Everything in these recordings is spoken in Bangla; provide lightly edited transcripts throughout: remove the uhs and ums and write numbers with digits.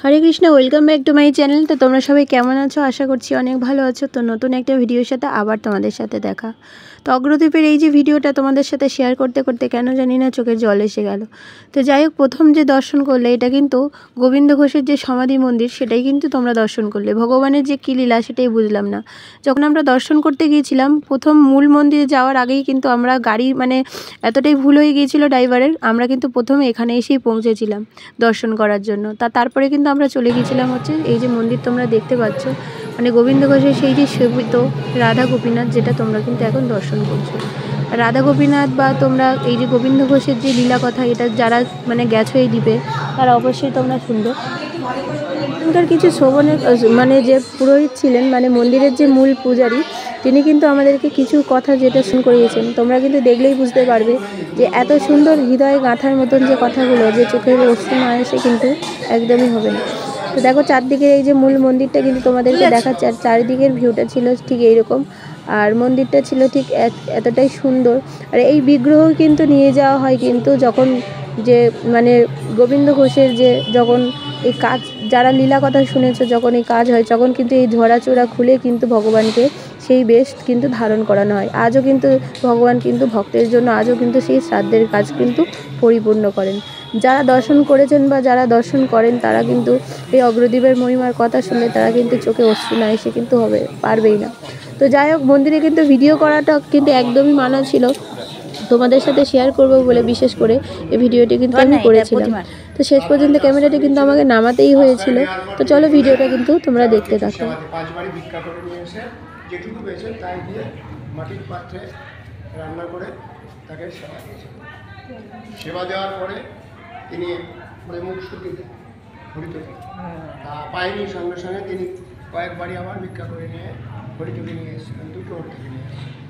Hare Krishna, welcome back to my channel. তো তোমরা সবাই কেমন আছো? আশা করছি অনেক ভালো আছো। তো নতুন একটা ভিডিওর সাথে আবার তোমাদের সাথে দেখা। তো অগ্রদ্বীপের এই যে ভিডিওটা তোমাদের সাথে শেয়ার করতে করতে কেন জানি না চোখের জল এসে গেল। তো যাই হোক, প্রথম যে দর্শন করলে এটা কিন্তু গোবিন্দ ঘোষের যে সমাধি মন্দির, সেটাই কিন্তু তোমরা দর্শন করলে। ভগবানের যে কী লীলা সেটাই বুঝলাম না। যখন আমরা দর্শন করতে গিয়েছিলাম, প্রথম মূল মন্দিরে যাওয়ার আগেই কিন্তু আমরা গাড়ি এতটাই ভুল হয়ে গিয়েছিল ড্রাইভারের, আমরা কিন্তু প্রথমে এখানে এসেই পৌঁছেছিলাম দর্শন করার জন্য। তারপরে কিন্তু আমরা চলে গিয়েছিলাম হচ্ছে এই যে মন্দির তোমরা দেখতে পাচ্ছ, গোবিন্দ ঘোষের সেই যে সেবিত রাধা গোপীনাথ, যেটা তোমরা কিন্তু এখন দর্শন করছো। রাধা গোপীনাথ বা তোমরা এই যে গোবিন্দ ঘোষের যে লীলা কথা, এটা যারা গেছো এই দ্বীপে, তারা অবশ্যই তোমরা শুনবে। এখানকার কিছু শ্রবণের যে পুরোহিত ছিলেন, মন্দিরের যে মূল পূজারী, তিনি কিন্তু আমাদেরকে কিছু কথা যেটা করিয়েছেন। তোমরা কিন্তু দেখলেই বুঝতে পারবে যে এত সুন্দর হৃদয়ে গাঁথার মতন যে কথাগুলো, যে চোখের অশ্রু না এসে কিন্তু একদমই হবে না। তো দেখো, চারদিকের এই যে মূল মন্দিরটা কিন্তু তোমাদেরকে দেখাচ্ছে, আর চারিদিকের ভিউটা ছিল ঠিক এইরকম। আর মন্দিরটা ছিল ঠিক এতটাই সুন্দর। আর এই বিগ্রহ কিন্তু নিয়ে যাওয়া হয় কিন্তু যখন যে গোবিন্দ ঘোষের যে যখন এই কাজ, যারা লীলা কথা শুনেছো, যখন এই কাজ হয় তখন কিন্তু এই ঝরাচোরা খুলে কিন্তু ভগবানকে সেই বেশ কিন্তু ধারণ করানো হয়। আজও কিন্তু ভগবান কিন্তু ভক্তের জন্য আজও কিন্তু সেই শ্রাদ্ধের কাজ কিন্তু পরিপূর্ণ করেন। যারা দর্শন করেছেন বা যারা দর্শন করেন, তারা কিন্তু এই অগ্রদ্বীপের মহিমার কথা শুনলে তারা কিন্তু চোখে অশ্রু না এসে কিন্তু পারবেই না। তো যাই হোক, মন্দিরে কিন্তু ভিডিও করাটা কিন্তু একদমই মানা ছিল। তোমাদের সাথে শেয়ার করবো বলে বিশেষ করে এই ভিডিওটি কিন্তু আমি করেছিলাম। তো শেষ পর্যন্ত ক্যামেরাটি কিন্তু আমাকে নামাতেই হয়েছিল। তো চলো, ভিডিওটা কিন্তু তোমরা দেখতে থাকো। যেটুকু পেয়েছেন তাই দিয়ে মাটির পাত্রে রান্না করে তাকে সেবা দেওয়ার পরে তিনি মুখ শুকিয়ে হরিতকে তা পায়নি, সঙ্গে সঙ্গে তিনি কয়েকবারই আবার ভিক্ষা করে নিয়ে হরিতকে নিয়ে এসেছিলেন, দুটো হরিতকে নিয়ে এসেছিলেন।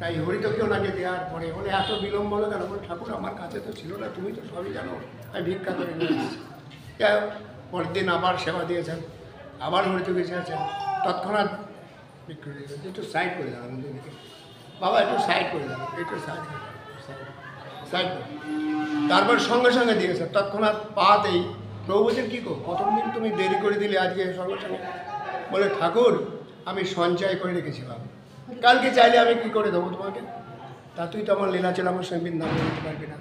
তাই হরিতকে ওনাকে দেওয়ার পরে বলে এত বিলম্ব হলো কেন? বলে ঠাকুর আমার কাছে তো ছিল না, তুমি তো সবই জানো, আমি ভিক্ষা করে নিয়ে এসেছি। যাই হোক, পরের দিন আবার সেবা দিয়েছেন, আবার হরিতকে চেয়েছেন, তৎক্ষণাৎ বিক্রি একটু সাইড করে দাঁড়ান, বাবা একটু সাইড করে দাঁড়ান, একটু সাইড করে সাইড করে। তারপর সঙ্গে সঙ্গে দিয়েছে, তৎক্ষণাৎ পাতেই প্রভু বলছেন কী গো, কতদিন তুমি দেরি করে দিলে আজকে সঙ্গে সঙ্গে? বলে ঠাকুর আমি সঞ্চয় করে রেখেছিলাম, কালকে চাইলে আমি কী করে দেবো তোমাকে? তা তুই তো আমার লীলা ছিল, আমার সঙ্গে বৃন্দাবন করতে পারবি না,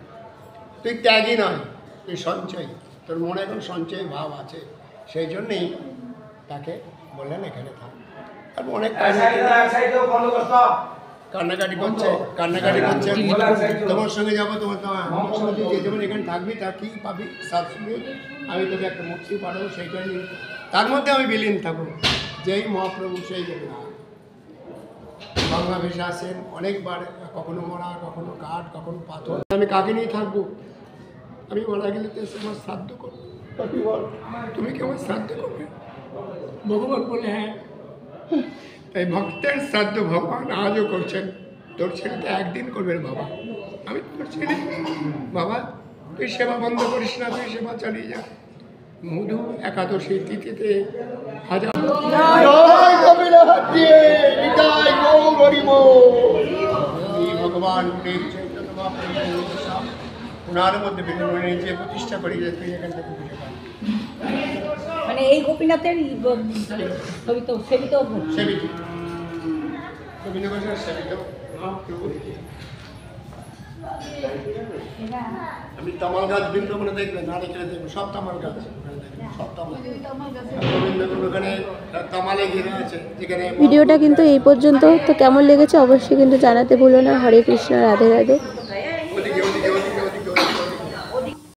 তুই ত্যাগই নয়, তুই সঞ্চয়, তোর মনে এখন সঞ্চয় ভাব আছে, সেই জন্যেই তাকে বললেন এখানে থাক। আর অনেক কান্নাকাটি করছে তোমার সঙ্গে যাবো, তোমার সঙ্গে যে যেমন এখানে থাকবি তা কী পাবি? শাস্ত্রী, আমি তোকে একটা মুক্তি পাঠাবো, সেইটাই তার মধ্যে আমি বিলীন থাকবো। যেই মহাপ্রভু সেই বাংলা ভেসে আসেন অনেকবার, কখনো মরা, কখনো কাঠ, কখনো পাথর। আমি কাকে নিয়ে থাকবো? আমি মারা গেলে তো এসে আমার শ্রাদ্ধ করবো, তুমি কি আমার শ্রাদ্ধ করবে? ভগবান বলে হ্যাঁ। তাই ভক্তের শ্রাদ্ধ ভগবান আজও করছেন। তোর ছেলেটা একদিন করবে বাবা, আমি তোর ছেলে, বাবা তুই সেবা বন্ধ করিস না, তুই সেবা চালিয়ে যা। মধু একাদশী তিথিতে হাজার ভগবান ওনার মধ্যে যে প্রতিষ্ঠা করি যে তুই এখান থেকে বুঝে পাবি। এই গোপীনাথের সেবিত গোবিন্দ ঘোষের সেবিত মহাপ্রভু। আমি তামাল গাছ বৃন্দাবনে দেখবেন, না দেখলে দেখবেন সব তামাল গাছ, সব তামাল। গোবিন্দ ওখানে তামালে ঘিরে আছে। যেখানে ভিডিওটা কিন্তু এই পর্যন্ত। তো কেমন লেগেছে অবশ্যই কিন্তু জানাতে ভুলো না। হরে কৃষ্ণ, রাধে রাধে।